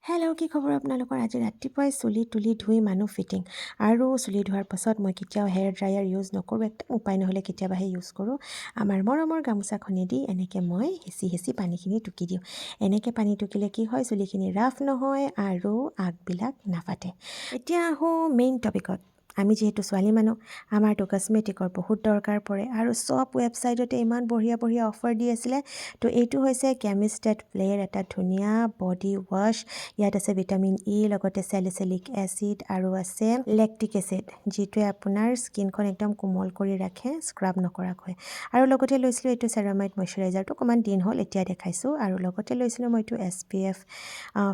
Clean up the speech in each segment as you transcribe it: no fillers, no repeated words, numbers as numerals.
Hello' কি খবৰ আপোনালোকৰ? আজি ৰাতিপুৱাই চুলি তুলি ধুই মানুহ ফিটিং আৰু চুলি ধোৱাৰ পাছত মই কেতিয়াও হেয়াৰ ড্ৰায়াৰ ইউজ নকৰোঁ। একদম উপায় নহ'লে কেতিয়াবাহে ইউজ কৰোঁ। আমাৰ মৰমৰ গামোচাখনে দি এনেকৈ মই হেঁচি পানীখিনি টুকি দিওঁ। এনেকৈ পানী টুকিলে কি হয়, চুলিখিনি ৰাফ নহয় আৰু আগবিলাক নাফাটে। এতিয়া আহোঁ মেইন টপিকত। আমি যিহেতু ছোৱালী মানুহ, আমাৰতো কছমেটিকৰ বহুত দৰকাৰ পৰে আৰু চব ৱেবছাইটতে ইমান বঢ়িয়া বঢ়িয়া অফাৰ দি আছিলে। তো এইটো হৈছে কেমিষ্টেট প্লে'ৰ এটা ধুনীয়া বডি ৱাছ। ইয়াত আছে ভিটামিন ই, লগতে চেলিচিলিক এচিড আৰু আছে লেক্টিক এচিড, যিটোৱে আপোনাৰ স্কিনখন একদম কোমল কৰি ৰাখে স্ক্ৰাব নকৰাকৈ। আৰু লগতে লৈছিলোঁ এইটো চেৰামাইড মইশ্চাৰাইজাৰটো, অকণমান দিন হ'ল এতিয়া দেখাইছোঁ। আৰু লগতে লৈছিলোঁ মই এইটো SPF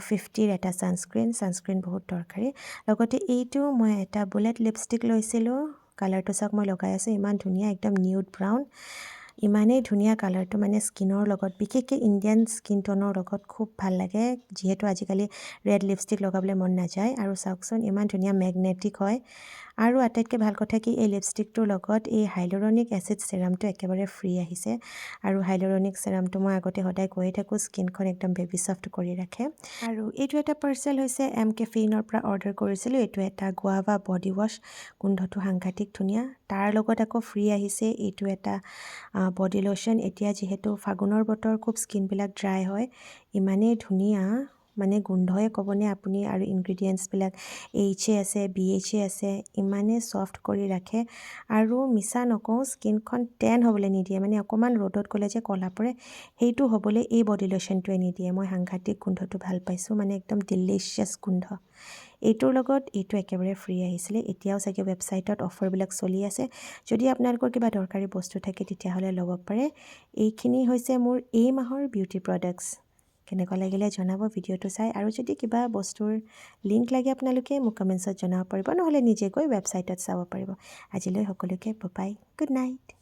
50ৰ এটা ছানস্ক্ৰীন বহুত দৰকাৰী। লগতে এইটো মই এটা বুলেট লিপষ্টিক লৈছিলোঁ। কালাৰটো চাওক, মই লগাই আছোঁ, ইমান ধুনীয়া, একদম নিউড ব্ৰাউন। ইমানেই ধুনীয়া কালাৰটো, মানে স্কিনৰ লগত, বিশেষকৈ ইণ্ডিয়ান স্কিন টোনৰ লগত খুব ভাল লাগে, যিহেতু আজিকালি ৰেড লিপষ্টিক লগাবলৈ মন নাযায়। আৰু চাওকচোন ইমান ধুনীয়া মেগনেটিক হয়। আৰু আটাইতকৈ ভাল কথা কি, এই লিপষ্টিকটোৰ লগত এই হাইলুৰনিক এচিড ছেৰামটো একেবাৰে ফ্ৰী আহিছে। আৰু হাইলুৰনিক ছেৰামটো মই আগতে সদায় কৈয়ে থাকোঁ, স্কিনখন একদম বেবী ছফ্ট কৰি ৰাখে। আৰু এইটো এটা পাৰ্চেল হৈছে MCaffeineৰ পৰা অৰ্ডাৰ কৰিছিলোঁ। এইটো এটা গুৱাভা বডি ৱাছ, গোন্ধটো সাংঘাতিক ধুনীয়া। তাৰ লগত আকৌ ফ্ৰী আহিছে এইটো এটা বডি লোশ্যন। এতিয়া যিহেতু ফাগুনৰ বতৰ, খুব স্কিনবিলাক ড্ৰাই হয়, ইমানেই ধুনীয়া, মানে গোন্ধই ক'বনে আপুনি। আৰু ইনগ্ৰিডিয়েণ্টছবিলাক HA আছে, BHA আছে, ইমানেই ছফ্ট কৰি ৰাখে। আৰু মিছা নকওঁ, স্কিনখন টেন হ'বলৈ নিদিয়ে, মানে অকণমান ৰ'দত গ'লে যে ক'লা পৰে, সেইটো হ'বলৈ এই বডি লোশ্যনটোৱে নিদিয়ে। মই সাংঘাতিক গোন্ধটো ভাল পাইছোঁ, মানে একদম ডিলিচিয়াছ গোন্ধ। এইটোৰ লগত এইটো একেবাৰে ফ্ৰী আহিছিলে। এতিয়াও চাগে ৱেবছাইটত অফাৰবিলাক চলি আছে। যদি আপোনালোকৰ কিবা দৰকাৰী বস্তু থাকে তেতিয়াহ'লে ল'ব পাৰে। এইখিনি হৈছে মোৰ এই মাহৰ বিউটি প্ৰডাক্টছ। কেনেকুৱা লাগিলে জনাব ভিডিঅ'টো চাই। আৰু যদি কিবা বস্তুৰ লিংক লাগে আপোনালোকে মোক কমেণ্টছত জনাব পাৰিব, নহ'লে নিজে গৈ ৱেবছাইটত চাব পাৰিব। আজিলৈ সকলোকে বাই, গুড নাইট।